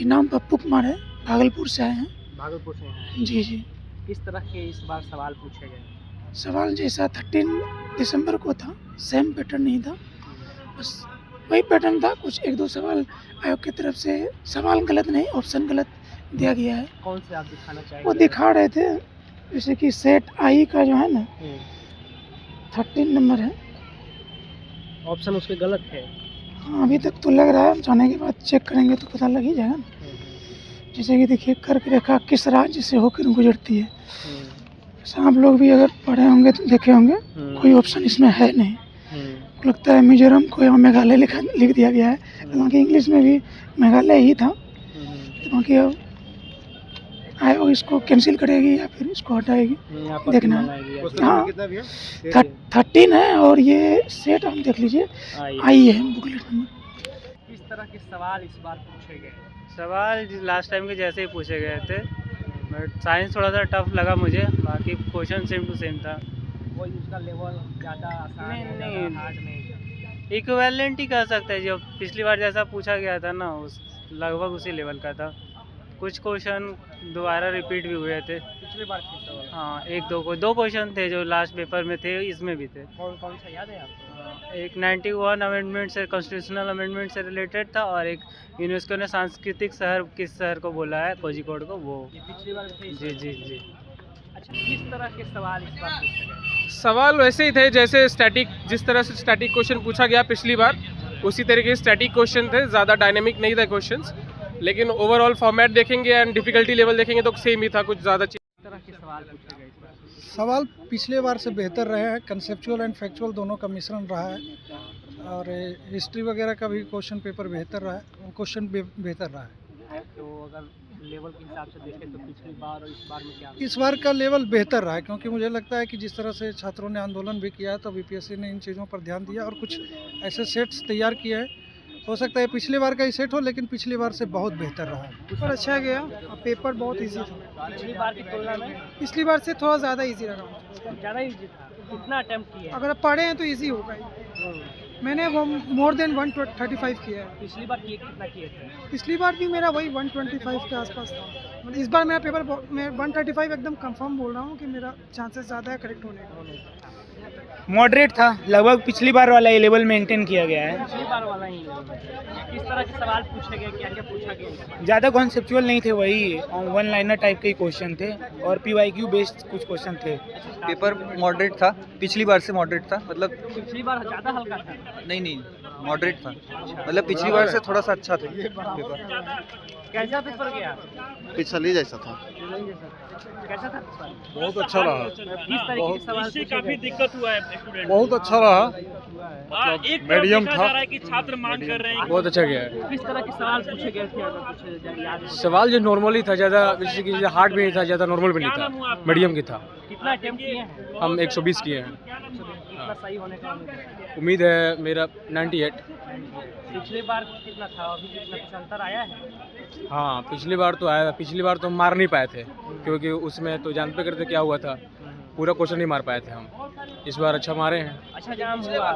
जी नाम पप्पू कुमार है, भागलपुर से आए हैं। भागलपुर से हैं। जी जी। किस तरह के इस बार सवाल पूछे गए? सवाल जैसा 13 दिसंबर को था, सेम पैटर्न नहीं था, बस वही पैटर्न था। कुछ एक दो सवाल आयोग की तरफ से सवाल गलत नहीं, ऑप्शन गलत दिया गया है। कौन से आप दिखाना चाहेंगे? वो दिखा रहे थे जैसे कि सेट आई का जो है ना 13 नंबर है। ऑप्शन उसके गलत है। हाँ, अभी तक तो लग रहा है, जाने के बाद चेक करेंगे तो पता लग ही जाएगा ना। जैसे कि देखिए कर्क रेखा किस राज्य से होकर गुजरती है। आप लोग भी अगर पढ़े होंगे तो देखे होंगे, कोई ऑप्शन इसमें है नहीं। लगता है मिजोरम को यहाँ मेघालय लिख दिया गया है, हालांकि इंग्लिश में भी मेघालय ही था। बाकी अब आयोग इसको कैंसिल करेगी या फिर इसको हटाएगी, देखना है। हाँ 13 है और ये सेट हम देख लीजिए आई है बुकलेट नंबर। किस तरह के सवाल इस बार पूछे गए? सवाल लास्ट टाइम के जैसे ही पूछे गए थे, बट साइंस थोड़ा सा टफ लगा मुझे, बाकी क्वेश्चन सेम टू सेम था। कोई उसका लेवल ज़्यादा आसान है, नहीं। ज़्यादा हार्ड नहीं? इक्विवेलेंट ही कह सकते हैं, जो पिछली बार जैसा पूछा गया था ना, उस लगभग उसी लेवल का था। कुछ क्वेश्चन दोबारा रिपीट भी हुए थे पिछली बार के सवाल। हाँ, एक दो क्वेश्चन थे जो लास्ट पेपर में थे, इसमें भी थे। कौन कौन सा याद है आपको? एक 91 अमेंडमेंट से, कॉन्स्टिट्यूशनल अमेंडमेंट से रिलेटेड था, और एक यूनेस्को ने सांस्कृतिक शहर किस शहर को बोला है, कोझिकोड को, वो। ये पिछली बार थे? जी जी जी। अच्छा, किस तरह के सवाल इस बार पूछे गए? सवाल वैसे ही थे जैसे स्टैटिक, जिस तरह से स्टैटिक क्वेश्चन पूछा गया पिछली बार, उसी तरीके के स्टैटिक क्वेश्चन थे। ज़्यादा डायनेमिक नहीं थे क्वेश्चंस, लेकिन ओवरऑल फॉर्मेट देखेंगे एंड डिफिकल्टी लेवल देखेंगे तो सेम ही था, कुछ ज़्यादा किस तरह के सवाल पूछे गए इस बार? सवाल पिछले बार से बेहतर रहे हैं, कंसेप्चुअल एंड फैक्चुअल दोनों का मिश्रण रहा है, और हिस्ट्री वगैरह का भी क्वेश्चन पेपर बेहतर रहा है, क्वेश्चन बेहतर रहा है। तो अगर लेवल के हिसाब से देखें तो पिछली बार और इस बार में क्या? इस बार का लेवल बेहतर रहा है, क्योंकि मुझे लगता है कि जिस तरह से छात्रों ने आंदोलन भी किया है तो बीपीएससी ने इन चीज़ों पर ध्यान दिया और कुछ ऐसे सेट्स तैयार किए हैं। हो सकता है पिछली बार का ही सेट हो, लेकिन पिछली बार से बहुत बेहतर रहा है। और अच्छा गया, पेपर बहुत ईजी था। पिछली बार की तुलना में पिछली बार से थोड़ा ज़्यादा ईजी लगा। ज़्यादा इजी था। कितना अटेम्प्ट किए? अगर आप पढ़े हैं तो ईजी होगा ही। मैंने वो मोर देन 135 किया है। पिछली बार कितना किए थे? पिछली बार भी मेरा वही 125 के आसपास था। मतलब इस बार मेरा पेपर मैं 135 एकदम कंफर्म बोल रहा हूँ कि मेरा चांसेस ज़्यादा है करेक्ट होने का। मॉडरेट था, लगभग पिछली बार वाला ये लेवल मेंटेन किया गया है। पिछली बार वाला ही किस तरह के सवाल पूछे गए, क्या क्या पूछा गया? ज़्यादा कॉन्सेप्चुअल नहीं थे, वही वन लाइनर टाइप के क्वेश्चन थे और PYQ बेस्ड कुछ क्वेश्चन थे। पेपर मॉडरेट था, पिछली बार से मॉडरेट था, मतलब पिछली बार ज़्यादा हल्का था? नहीं मॉडरेट था, मतलब पिछली बार से थोड़ा सा अच्छा था पेपर। कैसा पेपर गया? पिछली जैसा था। कैसा था पेपर? बहुत अच्छा रहा। किस तरीके के सवाल काफी दिक्कत हुआ है स्टूडेंट? बहुत अच्छा रहा, एक मीडियम देखा था। जा रहा है कि छात्र मांग कर रहे हैं। बहुत अच्छा गया है। किस तरह के सवाल पूछे गए थे, अगर कुछ याद है? सवाल जो नॉर्मली था, ज़्यादा जैसे कि हार्ड भी नहीं था, ज़्यादा नॉर्मल भी नहीं था, मीडियम की था। कितना अटेम्प्ट किए हैं? हम 120 किए हैं। कितना सही होने का उम्मीद है? उम्मीद है मेरा 98। पिछली बार कितना था, अभी कितना कुछ अंतर आया है? हाँ, पिछली बार तो आया था। पिछली बार तो हम मार नहीं पाए थे, क्योंकि उसमें तो जानते करते क्या हुआ था, पूरा क्वेश्चन नहीं मार पाए थे हम। इस बार अच्छा मारे हैं। अच्छा जाम हुआ?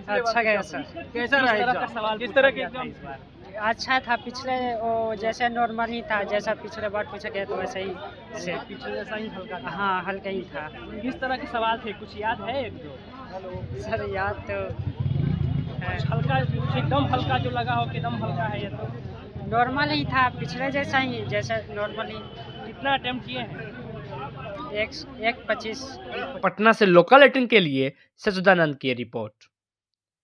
अच्छा गया सर। कैसा रहा सवाल? किस तरह के इस बार? अच्छा था, पिछले वो जैसे नॉर्मल ही था, जैसा पिछले बार पूछा गया तो वैसे ही से। पिछले जैसा ही हल्का था? हाँ, हल्का ही था। किस तरह के सवाल थे, कुछ याद है? एक दो सर याद तो कुछ हल्का, कुछ एकदम हल्का जो लगा हो कि एकदम हल्का है ये तो? नॉर्मल ही था, पिछले जैसा ही, जैसा नॉर्मल ही। कितना अटेम्प्ट किए हैं? 125। पटना से लोकल 18 के लिए सचिदानंद की रिपोर्ट।